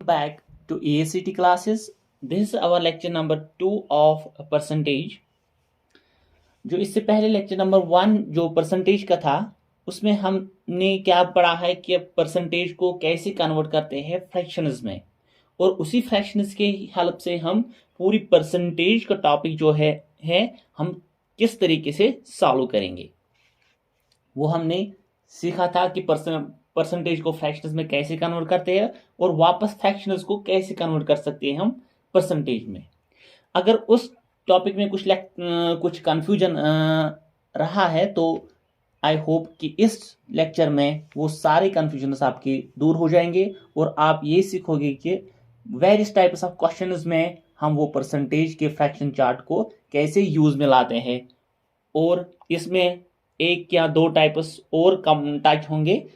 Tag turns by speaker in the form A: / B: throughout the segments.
A: Back to AACT classes. This is our lecture number 2 of percentage. जो इससे पहले lecture number 1 जो percentage का था उसमें हमने क्या पढ़ा है कि परसेंटेज को कैसे कन्वर्ट करते हैं फ्रैक्शंस में, और उसी फ्रैक्शंस के हेल्प से हम पूरी परसेंटेज का टॉपिक जो है हम किस तरीके से सॉल्व करेंगे वो हमने सीखा था कि परसेंटेज को फ्रैक्शंस में कैसे कन्वर्ट करते हैं और वापस फ्रैक्शंस को कैसे कन्वर्ट कर सकते हैं हम परसेंटेज में। अगर उस टॉपिक में कुछ कंफ्यूजन रहा है तो आई होप कि इस लेक्चर में वो सारे कंफ्यूजन आपके दूर हो जाएंगे और आप ये सीखोगे कि वेरियस टाइप्स ऑफ क्वेश्चंस में हम वो परसेंटेज के फ्रैक्शन चार्ट को कैसे यूज में लाते हैं, और इसमें एक या दो टाइप्स और कम टच होंगे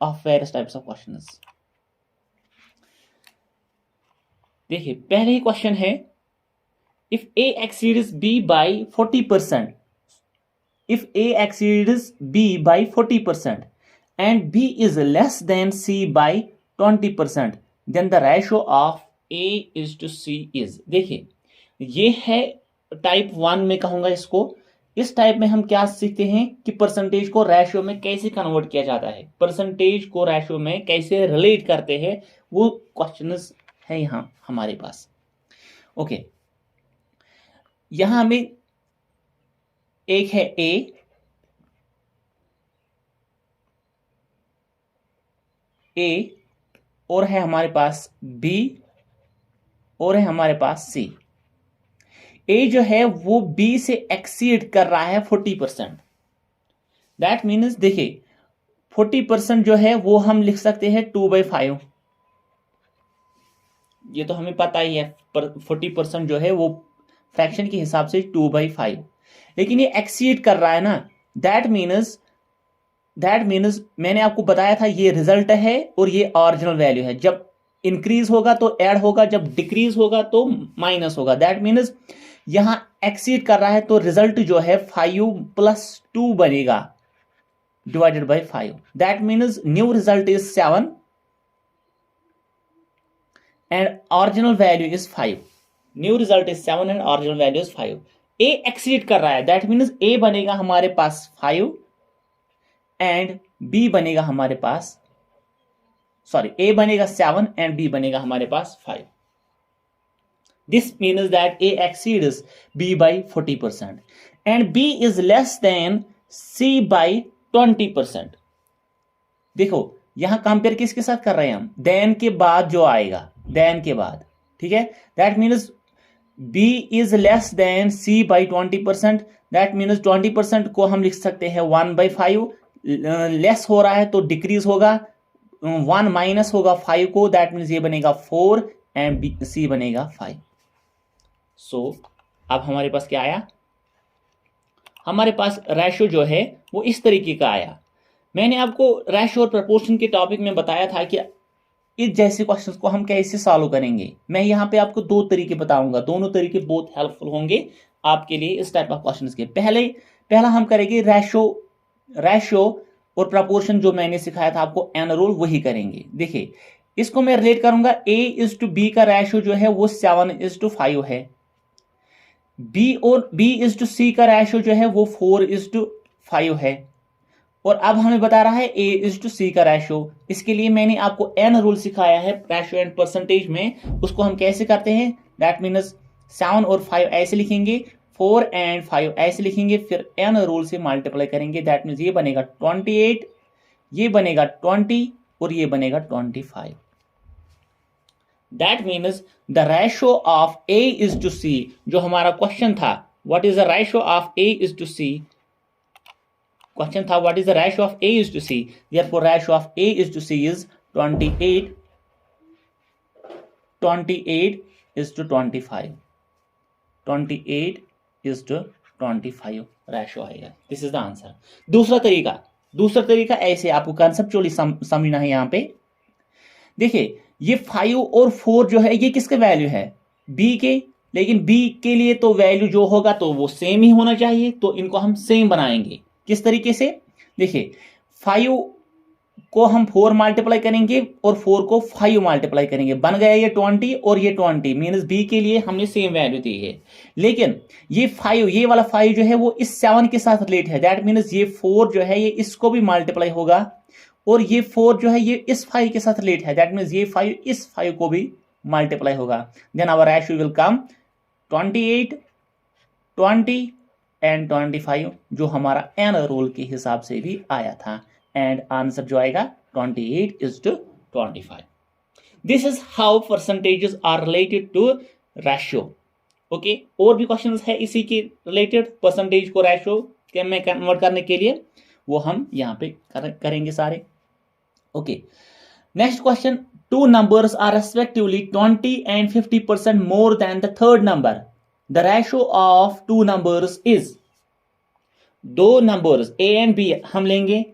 A: of various types of questions. देखिए पहले ही क्वेश्चन है, if A exceeds B by 40%, if A exceeds B by 40% and B is less than C by 20%, then the ratio of A is to C is। देखिए ये है type 1 में कहूंगा इसको। इस टाइप में हम क्या सीखते हैं कि परसेंटेज को रेशियो में कैसे कन्वर्ट किया जाता है, परसेंटेज को रेशियो में कैसे रिलेट करते हैं, वो क्वेश्चंस है यहां हमारे पास। ओके यहां हमें एक है ए और है हमारे पास बी और है हमारे पास सी। ए जो है वो बी से एक्सीड कर रहा है 40%। दैट मीन्स देखिए 40% जो है वो हम लिख सकते हैं 2/5। ये तो हमें पता ही है 40% जो है वो फ्रैक्शन के हिसाब से 2/5, लेकिन ये एक्सीड कर रहा है ना। दैट मीन्स मैंने आपको बताया था ये रिजल्ट है और ये ओरिजिनल वैल्यू है। जब इंक्रीज होगा तो ऐड होगा, जब डिक्रीज होगा तो माइनस होगा। दैट मीन्स यहां एक्सीड कर रहा है तो रिजल्ट जो है 5+2 बनेगा divided by 5। That means new result is 7 and original value is 5। New result is 7 and original value is 5। A exceed कर रहा है, दैट मीन्स ए बनेगा हमारे पास 5 एंड बी बनेगा हमारे पास ए बनेगा 7 एंड बी बनेगा हमारे पास 5। This means that A exceeds B by 40% and B is less than C by 20%। देखो यहां कंपेयर किसके साथ कर रहे हैं हम, देन के बाद जो आएगा, देन के बाद, ठीक है। That means B is less than C by 20%। That means 20% को हम लिख सकते हैं 1/5। लेस हो रहा है तो डिक्रीज होगा, 1 माइनस होगा 5 को, दैट मीन्स ये बनेगा 4 एंड C बनेगा 5। सो अब हमारे पास क्या आया, हमारे पास रेशियो जो है वो इस तरीके का आया। मैंने आपको रेशियो और प्रपोर्शन के टॉपिक में बताया था कि इस जैसे क्वेश्चंस को हम कैसे सॉल्व करेंगे। मैं यहाँ पे आपको 2 तरीके बताऊंगा, दोनों तरीके बहुत हेल्पफुल होंगे आपके लिए इस टाइप ऑफ क्वेश्चंस के। पहला हम करेंगे रेशियो और प्रपोर्शन, जो मैंने सिखाया था आपको एन रूल, वही करेंगे। देखिए इसको मैं रिलेट करूंगा, A:B का रेशियो जो है वो 7:5 है, B:C का रेशियो जो है वो 4:5 है, और अब हमें बता रहा है A:C का रेशियो। इसके लिए मैंने आपको एन रूल सिखाया है रेशियो एंड परसेंटेज में, उसको हम कैसे करते हैं। दैट मीन्स 7 और 5 ऐसे लिखेंगे, 4 एंड 5 ऐसे लिखेंगे, फिर एन रूल से मल्टीप्लाई करेंगे। दैट मीन्स ये बनेगा 28, ये बनेगा 20 और ये बनेगा 25। That means the ratio of A:C, जो हमारा क्वेश्चन था, what is the ratio of A:C, question था what is the ratio of A:C, therefore ratio of A:C is 28 is to 25, 28:25 ratio आएगा। This is the answer. दूसरा तरीका ऐसे आपको conceptually समझना है। यहाँ पे देखिए ये 5 और 4 जो है ये किसके वैल्यू है, B के, लेकिन B के लिए तो वैल्यू जो होगा तो वो सेम ही होना चाहिए, तो इनको हम सेम बनाएंगे। किस तरीके से, देखिए 5 को हम 4 मल्टीप्लाई करेंगे और 4 को 5 मल्टीप्लाई करेंगे, बन गया ये 20 और ये 20, मीन्स बी के लिए हमने सेम वैल्यू दी है। लेकिन ये 5, ये वाला 5 जो है वो इस 7 के साथ रिलेट है, दैट मीन्स ये 4 जो है ये इसको भी मल्टीप्लाई होगा और ये 4 जो है ये इस 5 के साथ रिलेट है, दैट मीन्स ये 5 इस 5 को भी मल्टीप्लाई होगा। Then our ratio will come 28, 20 and 25, जो हमारा एन रूल के हिसाब से भी आया था, एंड आंसर जो आएगा 28:25। This is how percentages are related to ratio. Okay, और भी क्वेश्चंस है इसी के रिलेटेड, परसेंटेज को रेशियो में कन्वर्ट करने के लिए, वो हम यहाँ पे करेंगे सारे। Okay, next question, two numbers are respectively 20 and 50% more than the third number, the ratio of two numbers is. दो नंबर्स ए एंड बी हम लेंगे,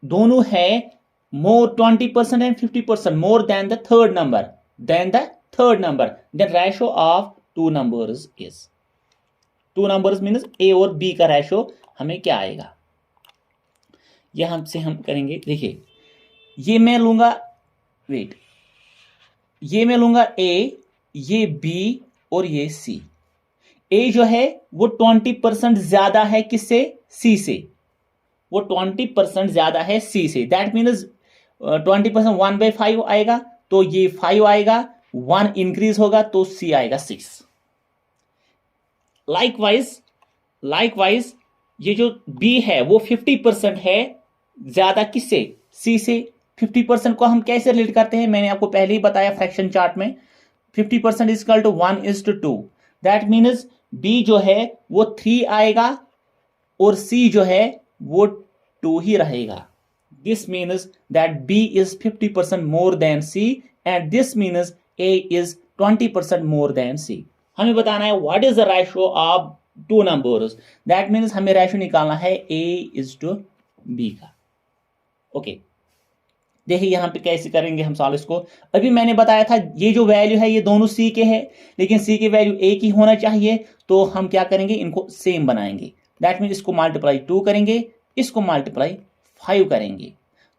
A: दोनों है more 20% and 50% more than the third number, then ratio of two numbers is. Two numbers means A और B का ratio हमें क्या आएगा, यह हमसे हम करेंगे। देखिए, ये मैं लूंगा, वेट, ये मैं लूंगा ए, ये बी और ये सी। ए जो है वो 20% ज्यादा है किससे, सी से, वो 20% ज्यादा है सी से, दैट मीन्स 20% 1/5 आएगा, तो ये 5 आएगा, 1 इंक्रीज होगा तो सी आएगा 6। लाइकवाइज ये जो बी है वो 50% है ज्यादा किससे, सी से। 50% को हम कैसे रिलेट करते हैं, मैंने आपको पहले ही बताया फ्रैक्शन चार्ट में, 50% is equal to 1:2, that means B जो है वो 3 आएगा और सी जो है वो 2 ही रहेगा। This means that B is 50% more than C and this means A is 20% more than C. हमें बताना है what is the ratio of two numbers, that means हमें रेशियो निकालना है ए इज टू बी का। ओके, देखिए यहां पे कैसे करेंगे हम सॉल्व इसको। अभी मैंने बताया था ये जो वैल्यू है ये दोनों सी के हैं, लेकिन सी की वैल्यू एक ही होना चाहिए, तो हम क्या करेंगे, इनको सेम बनाएंगे, दैट मीन इसको मल्टीप्लाई 2 करेंगे, इसको मल्टीप्लाई 5 करेंगे,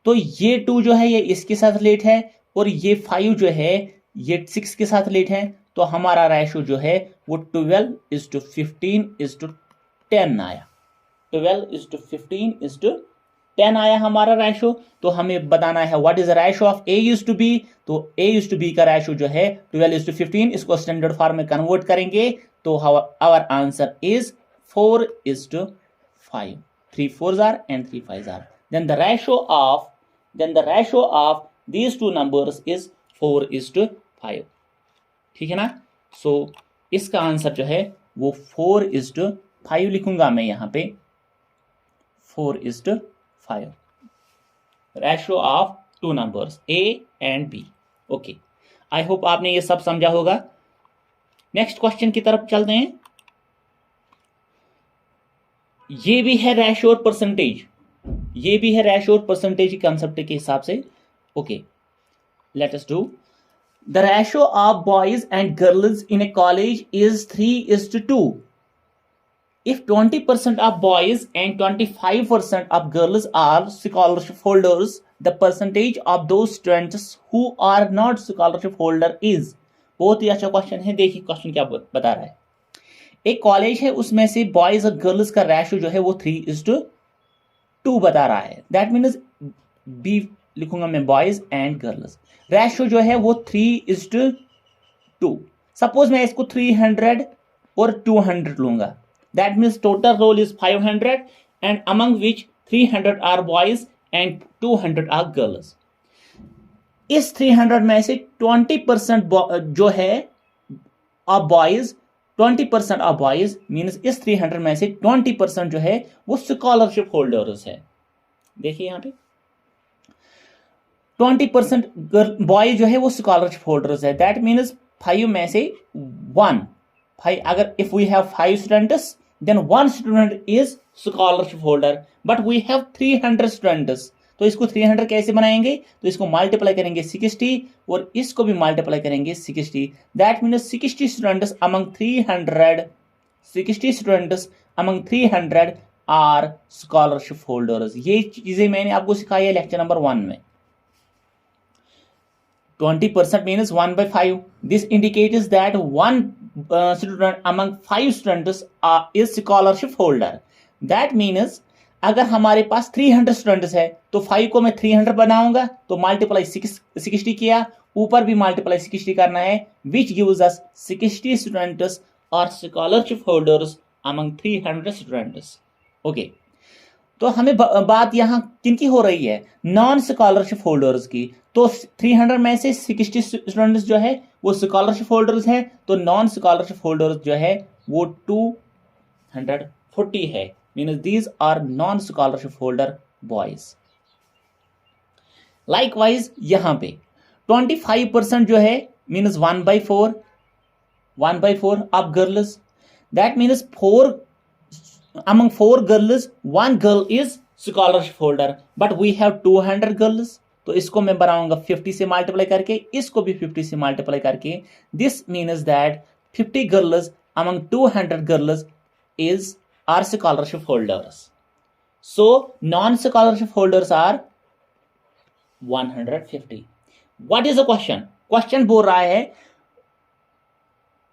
A: तो ये 2 जो है ये इसके साथ रिलेट है और ये 5 जो है ये 6 के साथ रिलेट है, तो हमारा रेशियो जो है वो 12:15:10 आया। 12:15:10 आया हमारा रेशियो। तो हमें बताना है what is the ratio of A is to B, तो ए यूज टू बी का रेशियो जो है 12:15, इसको स्टैंडर्ड फॉर्म में कन्वर्ट करेंगे तो our answer is 4:5, 3 4s are and 3 5s are, then the ratio of these two numbers is 4:5, ठीक है ना। सो इसका आंसर जो है वो 4:5 लिखूंगा मैं यहां पे, 4:5 ratio of two numbers A and B. Okay, I hope आपने ये सब समझा होगा। नेक्स्ट क्वेश्चन की तरफ चलते हैं। ये भी है रेशियो और परसेंटेज, ये भी है रेशियो और परसेंटेज कंसेप्ट के हिसाब से। Okay, let us do. The ratio of boys and girls in A college is 3:2। If 20% of boys and 25% of girls are scholarship holders, the percentage of those students who are not scholarship holder is। बहुत ही अच्छा question है, देखिए question क्या बता रहा है। एक college है, उसमें से बॉयज और गर्ल्स का रेशियो जो है वो 3:2 बता रहा है, दैट मीन्स बी लिखूंगा मैं, बॉयज एंड गर्ल्स रेशियो जो है वो 3:2। सपोज मैं इसको 300 और 200 लूंगा, that means total roll is 500 and among which 300 are boys and 200 are girls। इस 300 में से 20% जो है of boys, 20% of boys means इस 300 में से 20% जो है वो स्कॉलरशिप होल्डर्स है। देखिए यहाँ पे 20% बॉय जो है वो स्कॉलरशिप होल्डर्स है, दैट मीन्स 5 में से 1, 5 अगर if we have 5 students then 1 student is scholarship holder but we have 300 students, तो इसको 300 कैसे बनाएंगे, तो इसको मल्टीप्लाई करेंगे 60 और इसको भी मल्टीप्लाई करेंगे 60, that means 60 students among 300 60 students among 300 are scholarship holders. ये चीजें मैंने आपको सिखाई है लेक्चर नंबर 1 में। 20% means 1/5. This indicates that one student among 5 students is scholarship holder. That means अगर हमारे पास 300 स्टूडेंट्स है तो 5 को मैं 300 बनाऊंगा तो मल्टीप्लाई 60 किया, ऊपर भी मल्टीप्लाई 60 करना है, विच गिव्स अस 60 स्टूडेंट्स और scholarship holders among 300 students. Okay, तो हमें बात यहाँ किनकी हो रही है? नॉन स्कॉलरशिप होल्डर्स की। तो 300 में से 60 स्टूडेंट्स जो है वो स्कॉलरशिप होल्डर्स हैं, तो नॉन स्कॉलरशिप होल्डर्स जो है वो 240 है। Means these are non scholarship holder boys. Likewise यहाँ पे 25% जो है means 1/4 of girls. That means 4 among 4 girls 1 girl is scholarship holder, but we have 200 girls, तो इसको मैं बनाऊंगा 50 से मल्टीप्लाई करके, इसको भी 50 से मल्टीप्लाई करके। This means that 50 girls among 200 girls are scholarship holders. So non scholarship holders are 150. What is the question? Question बोल रहा है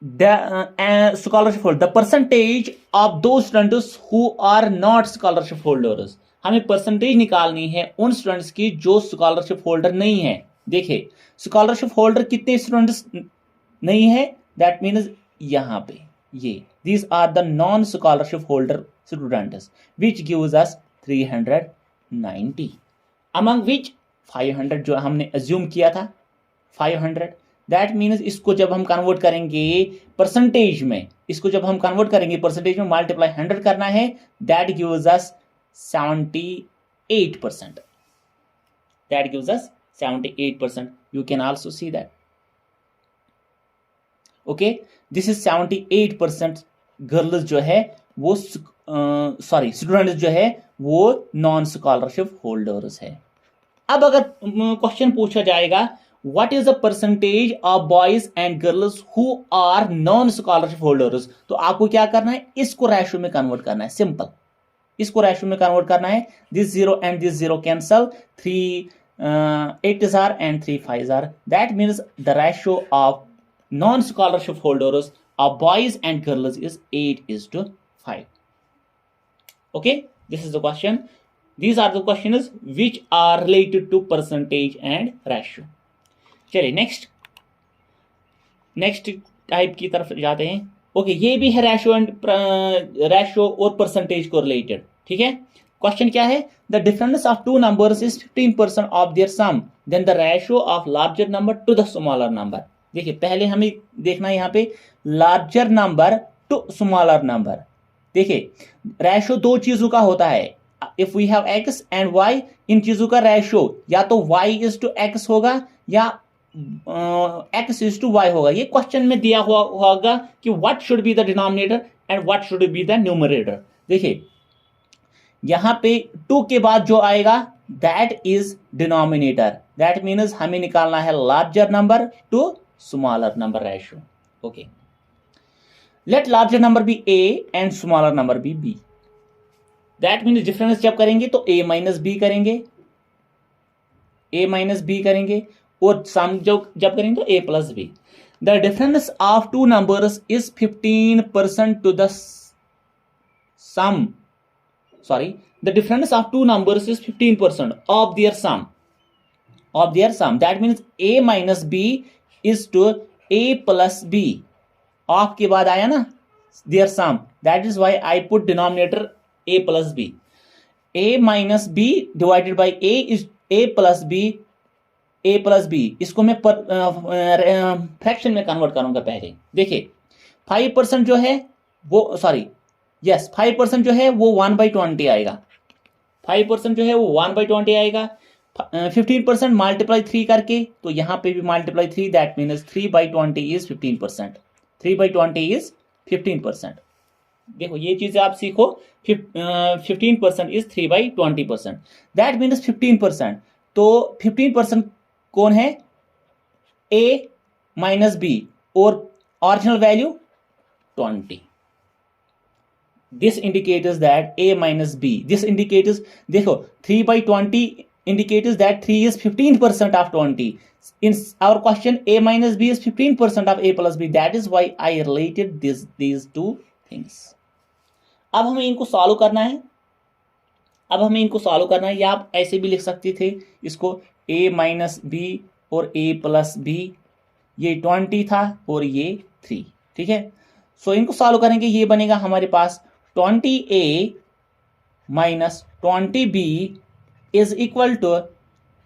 A: the scholarship holder, the percentage of those students who are not scholarship holders. हमें percentage निकालनी है उन students की जो scholarship holder नहीं है। देखिए स्कॉलरशिप होल्डर कितने स्टूडेंट्स नहीं है? दैट मीन्स यहाँ पे ये these are the non scholarship holder students which gives us 390, among which 500 जो हमने अज्यूम किया था 500। दैट मीन्स इसको जब हम कन्वर्ट करेंगे परसेंटेज में, इसको जब हम कन्वर्ट करेंगे परसेंटेज में मल्टीप्लाई 100 करना है, that gives us 78%. That gives us 78%. You can also see that. Okay, this is 78% girls जो है वो स्टूडेंट्स जो है वो नॉन स्कॉलरशिप होल्डर्स है। अब अगर क्वेश्चन पूछा जाएगा what is the percentage of boys and girls who are non scholarship holders, तो आपको क्या करना है? इसको रेशो में कन्वर्ट करना है। सिंपल, इसको रेशो में कन्वर्ट करना है। This 0 and this 0 cancel, 3 8s are and 3 5s are. That means the ratio of non scholarship holders of boys and girls is 8:5. Okay, this is the question. These are the questions which are related to percentage and ratio. चलिए next type की तरफ जाते हैं। Okay, ये भी है ratio और percentage को रिलेटेड। ठीक है, क्वेश्चन क्या है? The difference of two numbers is 15% of their sum, then the ratio of larger number to the smaller number. देखिए पहले हमें देखना है यहाँ पे larger number to smaller number. देखिए रेशो दो चीजों का होता है। If we have X and Y, इन चीजों का रेशो या तो y इज टू एक्स होगा या x इज टू y होगा। ये क्वेश्चन में दिया हुआ होगा कि what should be the denominator and what should be the numerator. देखिए यहां पे 2 के बाद जो आएगा that is denominator. That means हमें निकालना है larger number to smaller number ratio. Okay, let larger number be a and smaller number be b। That means difference जब करेंगे तो a माइनस b करेंगे, a माइनस b करेंगे, और sum जब करेंगे तो a plus b। The difference of two numbers is 15% to the sum, sorry, the difference of two numbers is 15% of their sum, that means a minus b is to a plus b। Of के बाद आया ना their sum, that is why I put denominator a plus b। a minus b divided by a is a plus b। इसको मैं fraction में convert करूंगा पहले। देखिए 5% जो है वो 5% जो है वो 1/20 आएगा। 5% जो है वो 1/20 आएगा। 15% मल्टीप्लाई 3 करके, तो यहां पे भी multiply 3, that means 3/20 is 15%। 3/20 is 15%। देखो ये चीजें आप सीखो। 15% इज 3/20%, दैट मीन्स 15%। तो 15% कौन है? a माइनस b और original value 20। this indicators that a minus b, this indicators, देखो 3/20 indicators that 3 is 15% of 20. In our question, a minus b is 15% of a plus b. That is why I related these two things. अब हमें इनको solve करना है, या आप ऐसे भी लिख सकते थे इसको, a माइनस बी और a प्लस बी, ये 20 था और ये 3, ठीक है। सो इनको सॉल्व करेंगे, ये बनेगा हमारे पास 20a minus 20b is equal to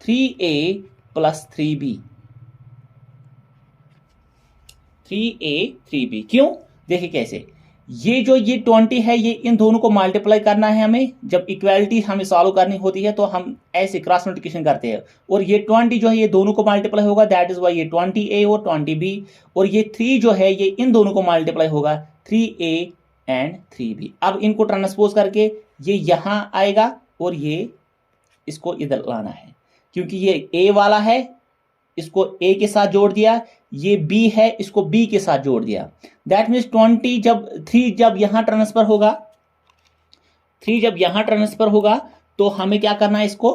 A: 3a plus 3b, 3a 3b। क्यों, देखिए कैसे, ये 20 है, ये इन दोनों को मल्टीप्लाई करना है हमें। जब इक्वालिटी हमें सॉल्व करनी होती है तो हम ऐसे क्रॉस मल्टीप्लिकेशन करते हैं, और ये 20 जो है ये दोनों को मल्टीप्लाई होगा, दैट इज वाई ये 20a और 20b, और ये 3 जो है ये इन दोनों को मल्टीप्लाई होगा, 3a एंड 3b। अब इनको ट्रांसपोज करके ये यहां आएगा और ये इसको इधर लाना है, क्योंकि ये a वाला है, इसको a के साथ जोड़ दिया, ये b है, इसको b के साथ जोड़ दिया। दैट मीन्स 20 जब 3 जब यहां ट्रांसफर होगा, 3 जब यहां ट्रांसफर होगा तो हमें क्या करना है, इसको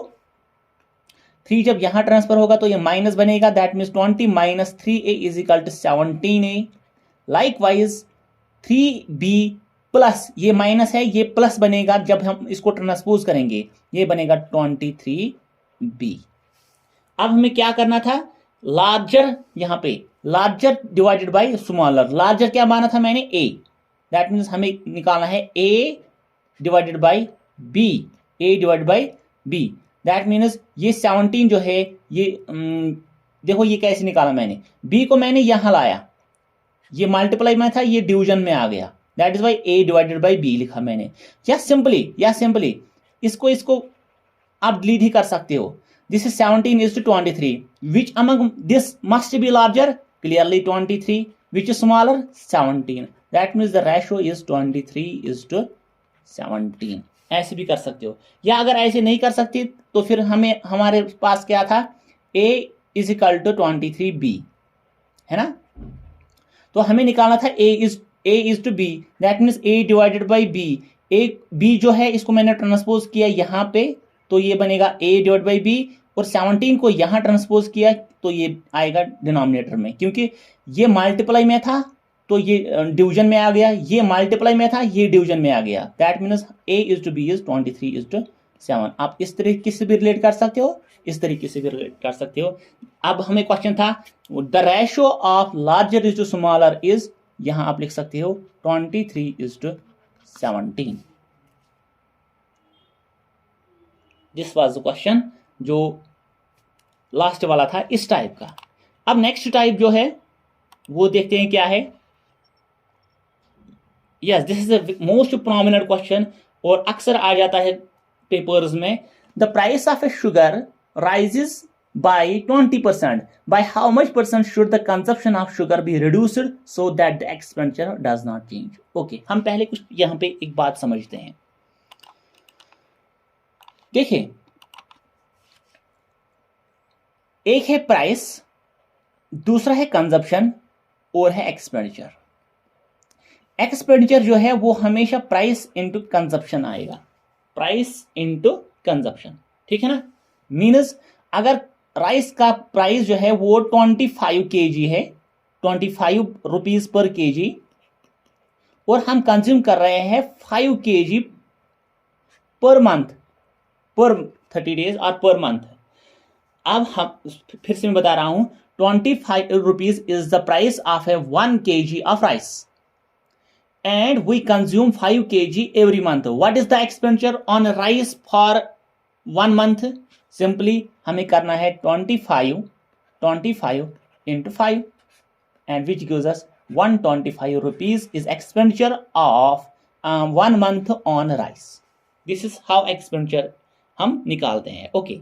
A: 3 जब यहां ट्रांसफर होगा तो ये माइनस बनेगा। That means 20 minus 3a is equal to 17a। Likewise 3b plus, ये माइनस है, ये प्लस बनेगा जब हम इसको ट्रांसपोज करेंगे, ये बनेगा 23b। अब हमें क्या करना था, लार्जर, यहां पे larger divided by smaller. Larger क्या माना था मैंने, a, दैट मीन्स हमें निकालना है a divided by b, a divided by b। That means ये 17 जो है ये देखो ये कैसे निकाला मैंने, b को मैंने यहां लाया, ये मल्टीप्लाई में था, ये डिवीजन में आ गया, that is Y a divided by b लिखा मैंने। या सिंपली इसको आप डिलीट ही कर सकते हो। This is 17 is to 23, which among this must be larger, clearly 23, which is smaller, 17, that means the ratio is 23 is to 17। ऐसे भी कर सकते हो, या अगर ऐसे नहीं कर सकते तो फिर हमें हमारे पास क्या था, a is equal to 23b, है ना। तो हमें निकालना था a is to b, that means a divided by b। b जो है इसको मैंने ट्रांसपोज किया यहाँ पे, तो ये बनेगा a डिवाइड बाई b, और 17 को यहां ट्रांसपोज किया तो ये आएगा डिनोमिनेटर में, क्योंकि ये मल्टीप्लाई में था तो ये डिवीजन में आ गया, ये मल्टीप्लाई में था ये डिवीजन में आ गया। That means a is to b is 23 is to 7। आप इस तरीके से भी रिलेट कर सकते हो, इस तरीके से भी रिलेट कर सकते हो। अब हमें क्वेश्चन था the ratio of larger is to smaller is, यहां आप लिख सकते हो 23 is to 17। This was the question जो लास्ट वाला था इस टाइप का। अब नेक्स्ट टाइप जो है वो देखते हैं क्या है। Yes, this is the most prominent question और अक्सर आ जाता है पेपर्स में। The price of a sugar rises by 20%, by how much percent should the consumption of sugar be reduced so that the expenditure does not change. Okay, हम पहले कुछ यहां पे एक बात समझते हैं। देखिए, एक है प्राइस, दूसरा है कंजप्शन और है एक्सपेंडिचर। एक्सपेंडिचर जो है वो हमेशा प्राइस इंटू कंजप्शन आएगा, प्राइस इंटू कंजप्शन, ठीक है ना। मीन्स अगर राइस का प्राइस जो है वो 25 kg है, 25 रुपीज पर kg, और हम कंज्यूम कर रहे हैं 5 kg पर मंथ, पर 30 डेज और पर मंथ। अब हम फिर से मैं बता रहा हूं, 25 rupees is the price of a 1 kg of rice and we consume 5 kg every month. What is the expenditure on rice for 1 month? Simply हमें करना है 25 into 5 and which gives us 125 rupees is expenditure of 1 month on rice. This is how expenditure हम निकालते हैं। Okay,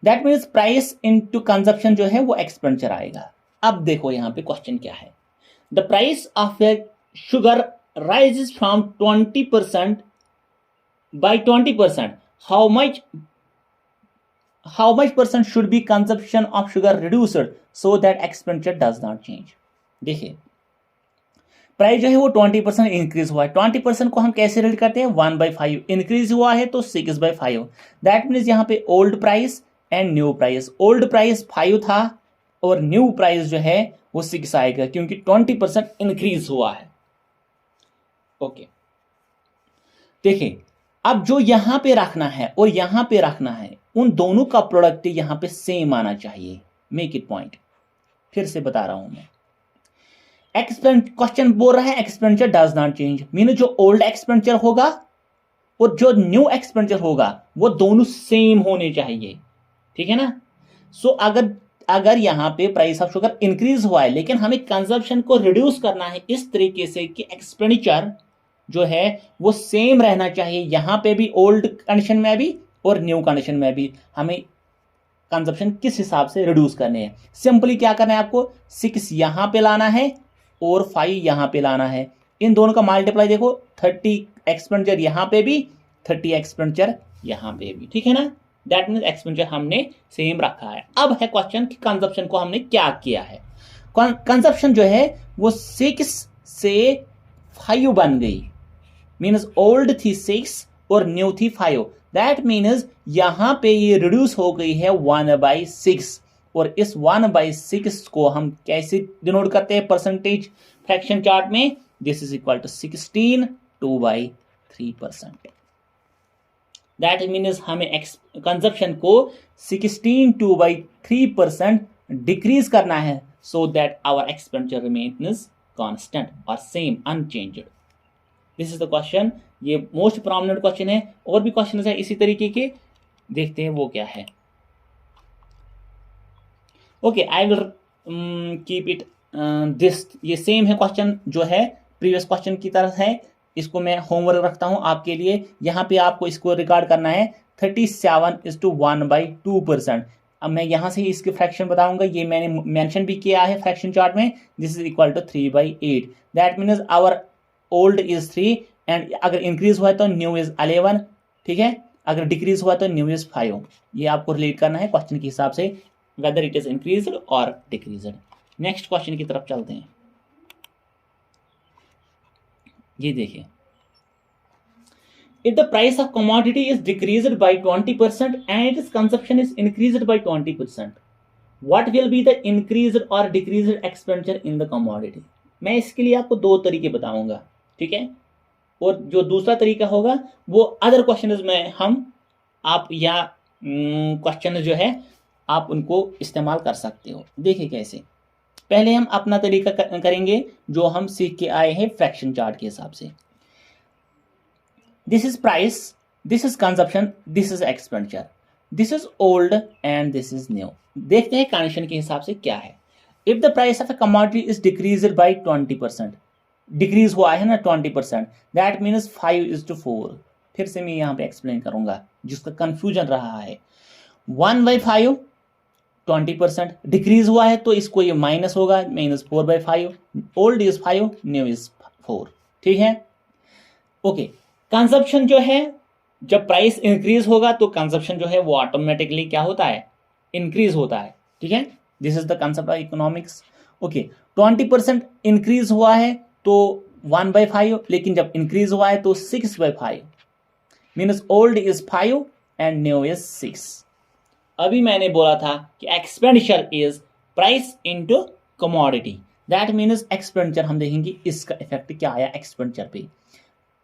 A: that means price into consumption जो है वो expenditure आएगा। अब देखो यहां पे क्वेश्चन क्या है। The price of a sugar rises from 20% by 20%, how much percent should be consumption of sugar reduced so that expenditure does not change? देखिए, प्राइस जो है वो 20% इंक्रीज हुआ है। 20% को हम कैसे रिलेट करते हैं, 1/5 इंक्रीज हुआ है तो 6/5। दैट मीन्स यहाँ पे old price and new price, old price 5 था और न्यू प्राइस जो है वो 6 आएगा क्योंकि 20% इंक्रीज हुआ है। ओके, देखिए अब जो यहां पे रखना है और यहां पे रखना है, उन दोनों का प्रोडक्ट यहां पे सेम आना चाहिए। मेक इट पॉइंट, फिर से बता रहा हूं मैं। क्वेश्चन बोल रहा है expenditure does not change, mean जो ओल्ड एक्सपेंडिचर होगा और जो न्यू एक्सपेंडिचर होगा वो दोनों सेम होने चाहिए, ठीक है ना। सो अगर यहां पे प्राइस ऑफ शुगर इंक्रीज हुआ है लेकिन हमें कंजप्शन को रिड्यूस करना है इस तरीके से कि एक्सपेंडिचर जो है वो सेम रहना चाहिए, यहां पे भी ओल्ड कंडीशन में भी और न्यू कंडीशन में भी हमें कंजप्शन किस हिसाब से रिड्यूस करने हैं। सिंपली क्या करना है आपको, 6 यहां पे लाना है और 5 यहां पे लाना है, इन दोनों का मल्टीप्लाई देखो, 30 एक्सपेंडिचर यहां पे भी, 30 एक्सपेंडिचर यहां पे भी, ठीक है ना। दैट मीन्स एक्सपेंडिचर हमने सेम रखा है। अब है क्वेश्चन कि कंजप्शन को हमने क्या किया है। कंजप्शन जो है वो 6 से 5 बन गई, मीन्स ओल्ड थी 6 और न्यू थी 5। दैट मीन्स यहां पे ये रिड्यूस हो गई है 1/6 और इस 1/6 को हम कैसे डिनोट करते हैं परसेंटेज फ्रैक्शन चार्ट में, this is equal to 16 2/3%। That means हमें कंजप्शन को 16 2/3% डिक्रीज करना है so that our expenditure remains constant और same unchanged. This is the question, ये मोस्ट प्रोमिनेंट क्वेश्चन है। और भी क्वेश्चन है इसी तरीके के, देखते हैं वो क्या है। Okay, I will keep it this, ये सेम है क्वेश्चन जो है प्रीवियस क्वेश्चन की तरह है। इसको मैं होमवर्क रखता हूं आपके लिए। यहां पे आपको इसको रिकॉर्ड करना है 37:1/2%। अब मैं यहां से इसके फ्रैक्शन बताऊंगा, ये मैंने मेंशन भी किया है फ्रैक्शन चार्ट में। This is equal to 3/8। That means our old is 3 एंड अगर इंक्रीज हुआ है तो न्यू इज 11, ठीक है। अगर डिक्रीज हुआ तो न्यू इज 5। ये आपको रिलेट करना है क्वेश्चन के हिसाब से, वेदर इट इज इंक्रीज्ड और डिक्रीज्ड। नेक्स्ट क्वेश्चन की तरफ चलते हैं। ये देखिए, if the price of commodity is decreased by 20% and its consumption is increased by 20%, what will be the increased or decreased expenditure in the commodity? मैं इसके लिए आपको 2 तरीके बताऊंगा, ठीक है। और जो दूसरा तरीका होगा वो अदर क्वेश्चन में आप या क्वेश्चन जो है आप उनको इस्तेमाल कर सकते हो। देखिए कैसे, पहले हम अपना तरीका करेंगे जो हम सीख के आए हैं फ्रैक्शन चार्ट के हिसाब से। This is price, this is consumption, this is expenditure, this is old and this is new. देखते हैं कंडीशन के हिसाब से क्या है। If the price of A commodity is decreased bye 20%, decrease हुआ है ना 20%, दैट मीन्स 5:4। फिर से मैं यहाँ पे एक्सप्लेन करूंगा जिसका कंफ्यूजन रहा है। 1/5 20% डिक्रीज हुआ है तो इसको ये माइनस होगा, -4/5। ओल्ड इज 5, न्यू इज 4, ठीक है। ओके, कंजप्शन जो है, जब प्राइस इंक्रीज होगा तो कंजप्शन जो है वो ऑटोमेटिकली क्या होता है, इंक्रीज होता है, ठीक है। This is the concept of economics. Okay, 20% increase हुआ है तो 1/5, लेकिन जब इंक्रीज हुआ है तो 6/5, means old is 5 and new is 6। अभी मैंने बोला था कि expenditure is price into commodity. That means expenditure हम देखेंगे इसका इफेक्ट क्या आया एक्सपेंडिचर पे।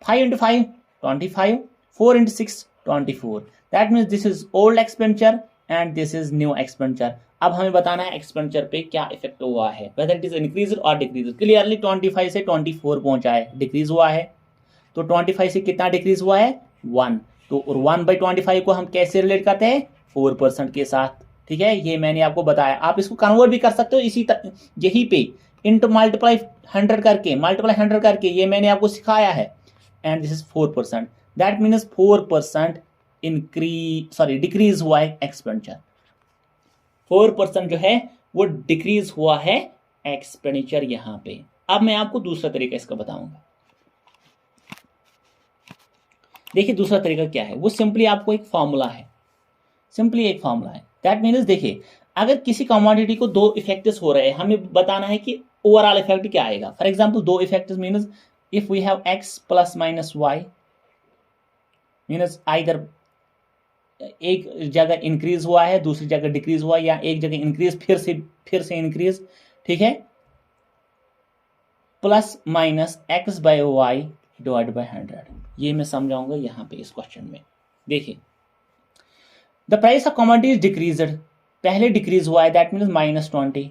A: 5 × 5 25, 4 × 6 24। That means this is old expenditure and this is new expenditure. अब हमें बताना है एक्सपेंडिचर पे क्या इफेक्ट हुआ है, वेदर इट इज इंक्रीज और डिक्रीज। क्लियरली 25 से 24 पहुंचा है, डिक्रीज हुआ है। तो 25 से कितना डिक्रीज हुआ है, 1। तो 1/25 को हम कैसे रिलेट करते हैं, 4% के साथ, ठीक है। ये मैंने आपको बताया, आप इसको कन्वर्ट भी कर सकते हो इसी यही पे इंटू मल्टीप्लाई 100 करके, ये मैंने आपको सिखाया है। And this is 4%। That means 4% decrease हुआ है एक्सपेंडिचर। 4% जो है वो डिक्रीज हुआ है एक्सपेंडिचर यहां पे। अब मैं आपको दूसरा तरीका इसका बताऊंगा। देखिए दूसरा तरीका क्या है, वो सिंपली आपको एक फॉर्मूला है, दैट मीन्स देखिए, अगर किसी कमोडिटी को 2 इफेक्ट्स हो रहे हैं, हमें बताना है कि ओवरऑल इफेक्ट क्या आएगा। फॉर एग्जाम्पल दो effect means if we have x plus minus y means either एक जगह इंक्रीज हुआ है दूसरी जगह डिक्रीज हुआ या एक जगह इंक्रीज फिर से इंक्रीज, ठीक है, plus minus x by y divide by 100। ये मैं समझाऊंगा यहां पे इस क्वेश्चन में। देखिए the price of commodity is decreased, पहले डिक्रीज हुआ है दैट मीन्स -20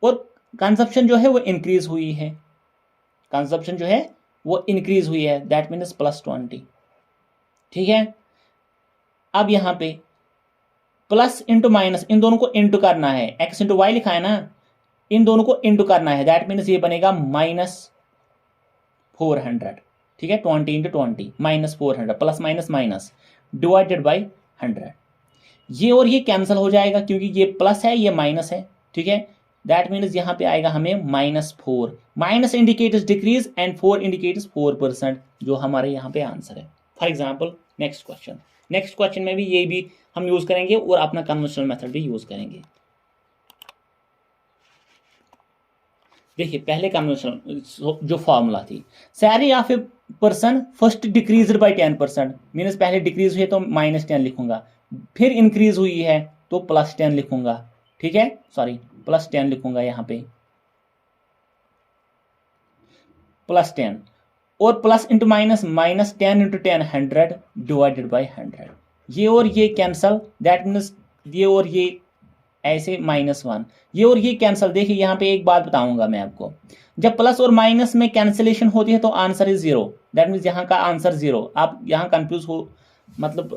A: और कंजप्शन जो है वो इंक्रीज हुई है, कंजप्शन जो है वो इंक्रीज हुई है दैट मीन्स +20, ठीक है। अब यहां पे प्लस इंटू माइनस इन दोनों को इंटू करना है, एक्स इंटू वाई लिखा है ना, इन दोनों को इंटू करना है दैट मीन्स ये बनेगा -400, ठीक है, 20 into 20 -400 plus minus minus divided by 100। ये और ये कैंसिल हो जाएगा क्योंकि ये प्लस है ये माइनस है, ठीक है, दैट मीन्स यहां पे आएगा हमें -4, minus indicators decrease and 4 indicators 4%, जो हमारे यहाँ पे आंसर है। फॉर एग्जाम्पल नेक्स्ट क्वेश्चन में भी ये भी हम यूज करेंगे और अपना कन्वेंशनल मेथड भी यूज करेंगे। देखिए पहले कन्वेंशनल जो फॉर्मूला थी, salary of a person first decrease by 10%, means पहले डिक्रीज हुई है तो -10 लिखूंगा, फिर इंक्रीज हुई है तो +10 लिखूंगा, ठीक है, सॉरी +10 लिखूंगा यहाँ पे +10 और plus into minus -10 into 10 100 divided by 100। ये और ये कैंसल दैट मीन्स ये और ये ऐसे -1, ये और ये कैंसल। देखिए यहाँ पे एक बात बताऊंगा मैं आपको, जब प्लस और माइनस में कैंसिलेशन होती है तो आंसर इज 0, दैट मीन्स यहाँ का आंसर 0। आप यहाँ कंफ्यूज हो मतलब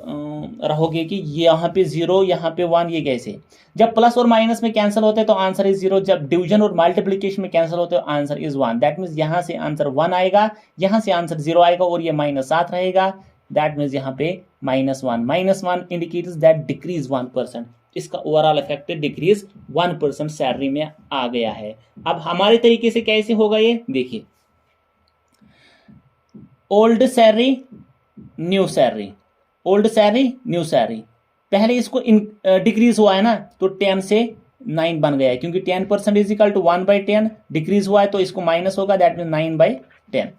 A: रहोगे कि यहाँ पे 0 यहाँ पे 1 ये कैसे। जब प्लस और माइनस में कैंसिल होते हैं तो आंसर इज 0, जब डिवीजन और मल्टीप्लिकेशन में कैंसिल होते हैं तो आंसर इज 1, दैट मीन्स यहाँ से आंसर 1 आएगा, यहाँ से आंसर 0 आएगा और ये -7 रहेगा, दैट मीन्स यहाँ पे -1 इंडिकेट्स दैट डिक्रीज 1%। इसका ओवरऑल इफेक्ट डिक्रीज 1% सैलरी में आ गया है। अब हमारे तरीके से कैसे होगा ये देखिए, old salary new salary, old salary new salary, पहले इसको डिक्रीज हुआ है ना तो 10 से 9 बन गया है क्योंकि 10% इज इक्वल टू 1/10, डिक्रीज हुआ है तो इसको माइनस होगा दैट मीन 9/10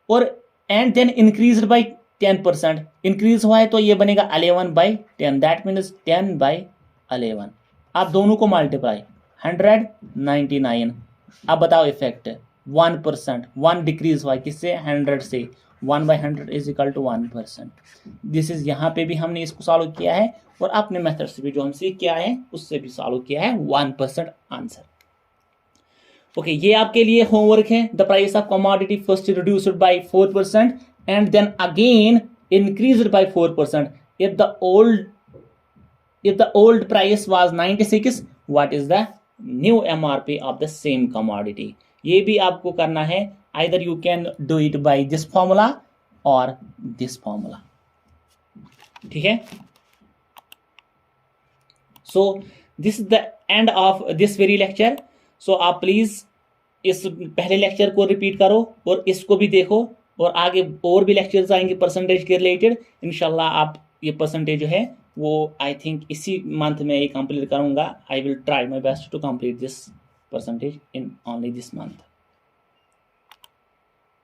A: और and then increase by 10%, increase हुआ है तो ये बनेगा 11/10 दैट मीन्स 10/11। आप दोनों को मल्टीप्लाई 199। अब बताओ इफेक्ट 1%, 1 डिक्रीज हुआ है किससे 100 से, 1/100 is equal to 1%। This is यहाँ पे भी हमने इसको सॉल्व किया है और अपने मेथड से भी जो हम सीख किया है उससे भी सॉल्व किया है 1% आंसर। ओके ये आपके लिए होमवर्क है। The price of commodity first reduced by 4% and then again increased by 4%. If the old price was 96, what is the new MRP of the same commodity? ये भी आपको करना है, either you can do it by this formula or this formula, ठीक है। So this is the end of this very lecture. So आप please इस पहले लेक्चर को रिपीट करो और इसको भी देखो और आगे और भी लेक्चर्स आएंगे परसेंटेज के रिलेटेड। इंशाल्लाह आप ये परसेंटेज जो है वो आई थिंक इसी मंथ में ये कंप्लीट करूंगा। I will try my best to complete this percentage in only this month.